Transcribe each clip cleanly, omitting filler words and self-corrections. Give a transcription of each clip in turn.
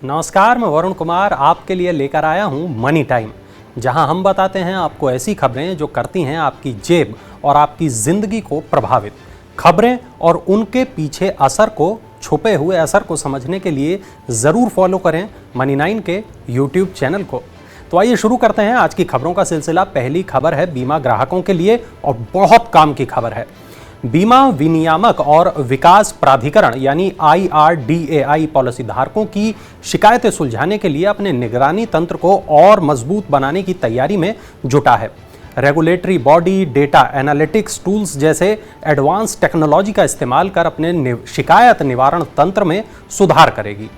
नमस्कार, मैं वरुण कुमार आपके लिए लेकर आया हूं मनी टाइम, जहां हम बताते हैं आपको ऐसी खबरें जो करती हैं आपकी जेब और आपकी जिंदगी को प्रभावित। खबरें और उनके पीछे असर को, छुपे हुए असर को समझने के लिए ज़रूर फॉलो करें मनी 9 के यूट्यूब चैनल को। तो आइए शुरू करते हैं आज की खबरों का सिलसिला। पहली खबर है बीमा ग्राहकों के लिए और बहुत काम की खबर है। बीमा विनियामक और विकास प्राधिकरण यानी IRDAI पॉलिसी धारकों की शिकायतें सुलझाने के लिए अपने निगरानी तंत्र को और मजबूत बनाने की तैयारी में जुटा है। Regulatory body data analytics tools जैसे एडवांस टेक्नोलॉजी का इस्तेमाल कर अपने शिकायत निवारण तंत्र में सुधार करेगी।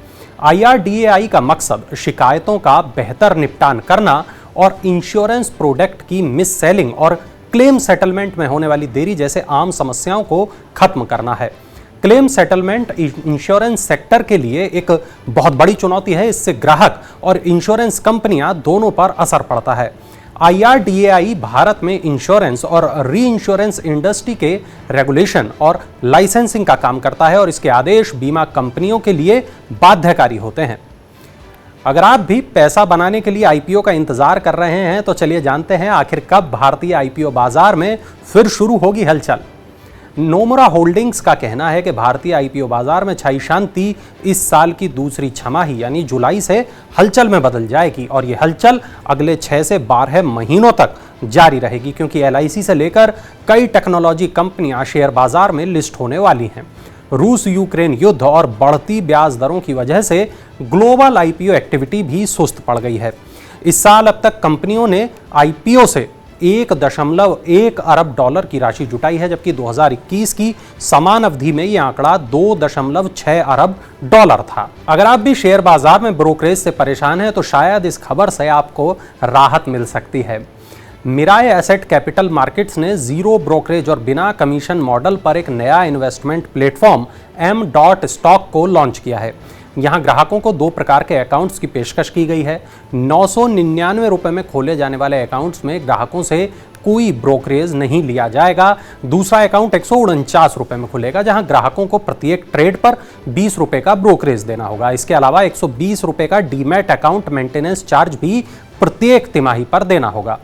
IRDAI का मकसद शिकायतों का बेहतर निपटान करना और इंश्योरेंस प्रोडक्ट की मिस सेलिंग और क्लेम सेटलमेंट में होने वाली देरी जैसे आम समस्याओं को खत्म करना है। क्लेम सेटलमेंट इंश्योरेंस सेक्टर के लिए एक बहुत बड़ी चुनौती है। इससे ग्राहक और इंश्योरेंस कंपनियां दोनों पर असर पड़ता है। IRDAI भारत में इंश्योरेंस और री इंश्योरेंस इंडस्ट्री के रेगुलेशन और लाइसेंसिंग का काम करता है और इसके आदेश बीमा कंपनियों के लिए बाध्यकारी होते हैं। अगर आप भी पैसा बनाने के लिए IPO का इंतजार कर रहे हैं तो चलिए जानते हैं आखिर कब भारतीय IPO बाजार में फिर शुरू होगी हलचल। नोमुरा होल्डिंग्स का कहना है कि भारतीय IPO बाजार में छाई शांति इस साल की दूसरी छमाही यानी जुलाई से हलचल में बदल जाएगी और ये हलचल अगले 6 से 12 महीनों तक जारी रहेगी, क्योंकि LIC से लेकर कई टेक्नोलॉजी कंपनियां शेयर बाजार में लिस्ट होने वाली हैं। रूस यूक्रेन युद्ध और बढ़ती ब्याज दरों की वजह से ग्लोबल IPO एक्टिविटी भी सुस्त पड़ गई है। इस साल अब तक कंपनियों ने IPO से 1.1 अरब डॉलर की राशि जुटाई है, जबकि 2021 की समान अवधि में यह आंकड़ा 2.6 अरब डॉलर था। अगर आप भी शेयर बाजार में ब्रोकरेज से परेशान हैं तो शायद इस खबर से आपको राहत मिल सकती है। मिराय एसेट कैपिटल मार्केट्स ने जीरो ब्रोकरेज और बिना कमीशन मॉडल पर एक नया इन्वेस्टमेंट प्लेटफॉर्म m.stock को लॉन्च किया है। यहां ग्राहकों को 2 प्रकार के अकाउंट्स की पेशकश की गई है। 999 रुपए में खोले जाने वाले अकाउंट्स में ग्राहकों से कोई ब्रोकरेज नहीं लिया जाएगा। दूसरा अकाउंट 149 रुपए में खुलेगा, जहां ग्राहकों को प्रत्येक ट्रेड पर 20 रुपए का ब्रोकरेज देना होगा। इसके अलावा 120 रुपए का डीमैट अकाउंट मेंटेनेंस चार्ज भी प्रत्येक तिमाही पर देना होगा।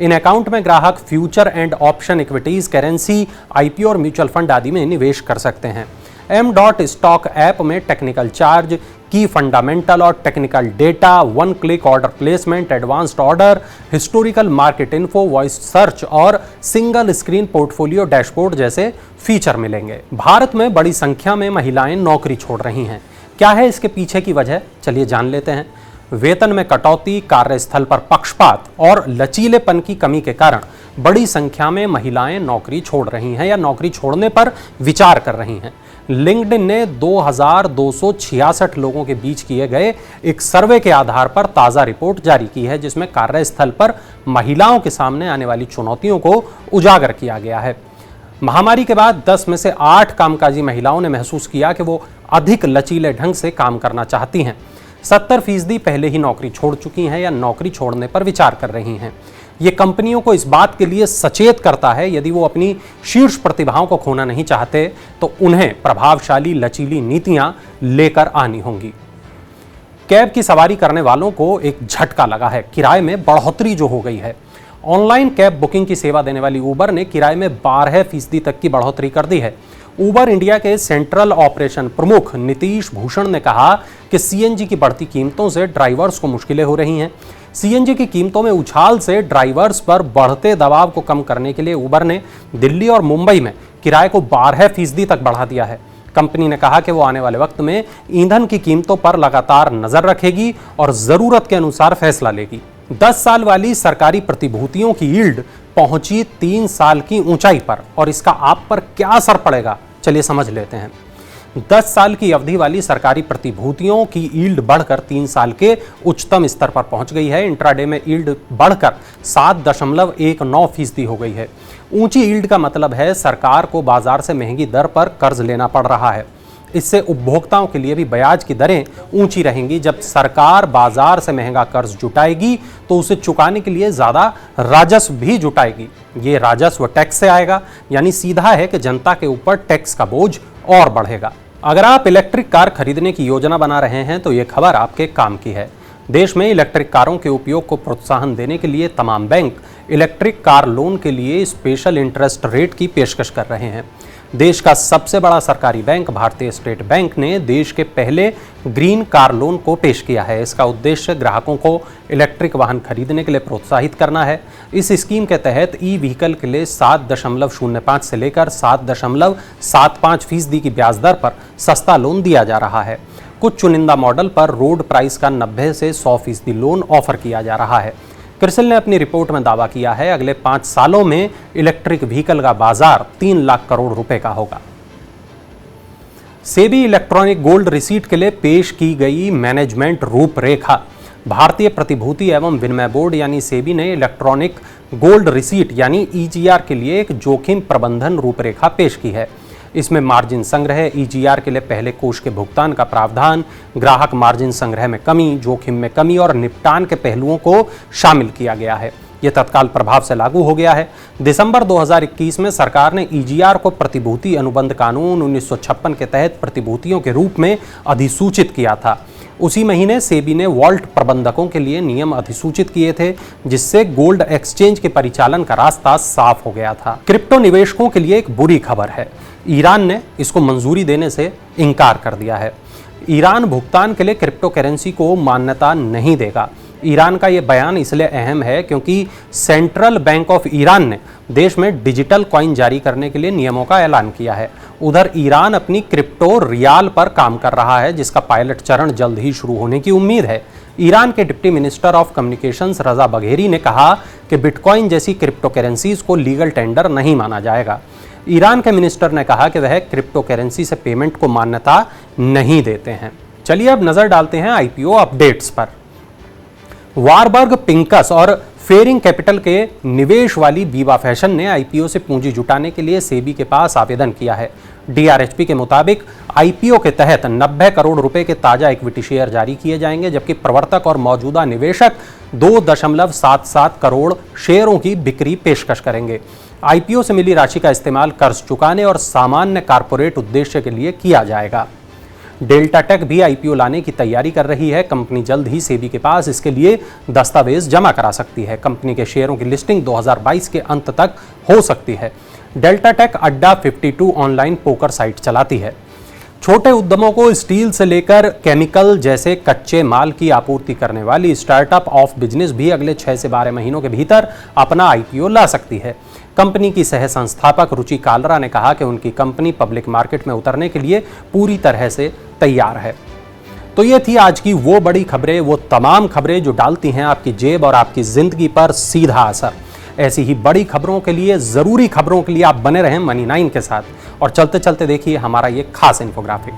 इन अकाउंट में ग्राहक future and option equities, currency, IPO और म्यूचुअल फंड आदि में निवेश कर सकते हैं। m.stock ऐप में टेक्निकल चार्ज, की फंडामेंटल और technical data, 1 click order placement, advanced order, historical market info, voice search और सिंगल स्क्रीन पोर्टफोलियो डैशबोर्ड जैसे फीचर मिलेंगे। भारत में बड़ी संख्या में महिलाएं नौकरी छोड़ रही हैं। क्या है इसके पीछे की वजह, चलिए जान लेते हैं। वेतन में कटौती, कार्यस्थल पर पक्षपात और लचीलेपन की कमी के कारण बड़ी संख्या में महिलाएं नौकरी छोड़ रही हैं या नौकरी छोड़ने पर विचार कर रही हैं। लिंक्डइन ने 2266 लोगों के बीच किए गए एक सर्वे के आधार पर ताज़ा रिपोर्ट जारी की है, जिसमें कार्यस्थल पर महिलाओं के सामने आने वाली चुनौतियों को उजागर किया गया है। महामारी के बाद 10 में से 8 कामकाजी महिलाओं ने महसूस किया कि वो अधिक लचीले ढंग से काम करना चाहती हैं। 70% पहले ही नौकरी छोड़ चुकी हैं या नौकरी छोड़ने पर विचार कर रही हैं। ये कंपनियों को इस बात के लिए सचेत करता है, यदि वो अपनी शीर्ष प्रतिभाओं को खोना नहीं चाहते तो उन्हें प्रभावशाली लचीली नीतियां लेकर आनी होंगी। कैब की सवारी करने वालों को एक झटका लगा है। किराए में बढ़ोतरी जो हो गई है। ऑनलाइन कैब बुकिंग की सेवा देने वाली उबर ने किराए में 12% तक की बढ़ोतरी कर दी है। उबर इंडिया के सेंट्रल ऑपरेशन प्रमुख नीतीश भूषण ने कहा कि CNG की बढ़ती कीमतों से ड्राइवर्स को मुश्किलें हो रही हैं। CNG की कीमतों में उछाल से ड्राइवर्स पर बढ़ते दबाव को कम करने के लिए उबर ने दिल्ली और मुंबई में किराए को 12% तक बढ़ा दिया है। कंपनी ने कहा कि वो आने वाले वक्त में ईंधन की कीमतों पर लगातार नजर रखेगी और जरूरत के अनुसार फैसला लेगी। 10 साल वाली सरकारी प्रतिभूतियों की यील्ड पहुंची 3 साल की ऊंचाई पर, और इसका आप पर क्या असर पड़ेगा, चलिए समझ लेते हैं। 10 साल की अवधि वाली सरकारी प्रतिभूतियों की यील्ड बढ़कर 3 साल के उच्चतम स्तर पर पहुंच गई है। इंट्राडे में यील्ड बढ़कर 7.19% हो गई है। ऊंची यील्ड का मतलब है सरकार को बाजार से महंगी दर पर कर्ज लेना पड़ रहा है। इससे उपभोक्ताओं के लिए भी ब्याज की दरें ऊंची रहेंगी। जब सरकार बाजार से महंगा कर्ज जुटाएगी तो उसे चुकाने के लिए ज़्यादा राजस्व भी जुटाएगी। ये राजस्व टैक्स से आएगा, यानी सीधा है कि जनता के ऊपर टैक्स का बोझ और बढ़ेगा। अगर आप इलेक्ट्रिक कार खरीदने की योजना बना रहे हैं तो ये खबर आपके काम की है। देश में इलेक्ट्रिक कारों के उपयोग को प्रोत्साहन देने के लिए तमाम बैंक इलेक्ट्रिक कार लोन के लिए स्पेशल इंटरेस्ट रेट की पेशकश कर रहे हैं। देश का सबसे बड़ा सरकारी बैंक भारतीय स्टेट बैंक ने देश के पहले ग्रीन कार लोन को पेश किया है। इसका उद्देश्य ग्राहकों को इलेक्ट्रिक वाहन खरीदने के लिए प्रोत्साहित करना है। इस स्कीम के तहत ई व्हीकल के लिए 7.05 से लेकर 7.75% की ब्याज दर पर सस्ता लोन दिया जा रहा है। कुछ चुनिंदा मॉडल पर रोड प्राइस का 90 से 100% लोन ऑफर किया जा रहा है। क्रिसिल ने अपनी रिपोर्ट में दावा किया है अगले 5 सालों में इलेक्ट्रिक व्हीकल का बाजार 3 लाख करोड़ रुपए का होगा। सेबी इलेक्ट्रॉनिक गोल्ड रिसीट के लिए पेश की गई मैनेजमेंट रूपरेखा। भारतीय प्रतिभूति एवं विनिमय बोर्ड यानी सेबी ने इलेक्ट्रॉनिक गोल्ड रिसीट यानी ईजीआर के लिए एक जोखिम प्रबंधन रूपरेखा पेश की है। इसमें मार्जिन संग्रह, ईजीआर के लिए पहले कोष के भुगतान का प्रावधान, ग्राहक मार्जिन संग्रह में कमी, जोखिम में कमी और निपटान के पहलुओं को शामिल किया गया है। यह तत्काल प्रभाव से लागू हो गया है। दिसंबर 2021 में सरकार ने ईजीआर को प्रतिभूति अनुबंध कानून 1956 के तहत प्रतिभूतियों के रूप में अधिसूचित किया था। उसी महीने सेबी ने वॉल्ट प्रबंधकों के लिए नियम अधिसूचित किए थे, जिससे गोल्ड एक्सचेंज के परिचालन का रास्ता साफ हो गया था। क्रिप्टो निवेशकों के लिए एक बुरी खबर है। ईरान ने इसको मंजूरी देने से इनकार कर दिया है। ईरान भुगतान के लिए क्रिप्टो करेंसी को मान्यता नहीं देगा। ईरान का यह बयान इसलिए अहम है क्योंकि सेंट्रल बैंक ऑफ ईरान ने देश में डिजिटल कॉइन जारी करने के लिए नियमों का ऐलान किया है। उधर ईरान अपनी क्रिप्टो रियाल पर काम कर रहा है, जिसका पायलट चरण जल्द ही शुरू होने की उम्मीद है। ईरान के डिप्टी मिनिस्टर ऑफ कम्युनिकेशंस रजा बघेरी ने कहा कि बिटकॉइन जैसी क्रिप्टो करेंसीज को लीगल टेंडर नहीं माना जाएगा। ईरान के मिनिस्टर ने कहा कि वह क्रिप्टो करेंसी से पेमेंट को मान्यता नहीं देते हैं। चलिए अब नजर डालते हैं आईपीओ अपडेट्स पर। वारबर्ग पिंकस और फेरिंग कैपिटल के निवेश वाली बीवा फैशन ने आईपीओ से पूंजी जुटाने के लिए सेबी के पास आवेदन किया है। डीआरएचपी के मुताबिक आईपीओ के तहत 90 करोड़ रुपए के ताजा इक्विटी शेयर जारी किए जाएंगे, जबकि प्रवर्तक और मौजूदा निवेशक 2.77 करोड़ शेयरों की बिक्री पेशकश करेंगे। आईपीओ से मिली राशि का इस्तेमाल कर्ज चुकाने और सामान्य कारपोरेट उद्देश्य के लिए किया जाएगा। डेल्टा टेक भी आईपीओ लाने की तैयारी कर रही है। कंपनी जल्द ही सेबी के पास इसके लिए दस्तावेज जमा करा सकती है। कंपनी के शेयरों की लिस्टिंग 2022 के अंत तक हो सकती है। डेल्टा टेक अड्डा 52 ऑनलाइन पोकर साइट चलाती है। छोटे उद्यमों को स्टील से लेकर केमिकल जैसे कच्चे माल की आपूर्ति करने वाली स्टार्टअप ऑफ बिजनेस भी अगले 6 से 12 महीनों के भीतर अपना आईपीओ ला सकती है। कंपनी की सह संस्थापक रुचि कालरा ने कहा कि उनकी कंपनी पब्लिक मार्केट में उतरने के लिए पूरी तरह से तैयार है। तो ये थी आज की वो बड़ी खबरें, वो तमाम खबरें जो डालती हैं आपकी जेब और आपकी जिंदगी पर सीधा असर। ऐसी ही बड़ी खबरों के लिए, जरूरी खबरों के लिए आप बने रहें मनी 9 के साथ। और चलते चलते देखिए हमारा ये खास इन्फोग्राफिक।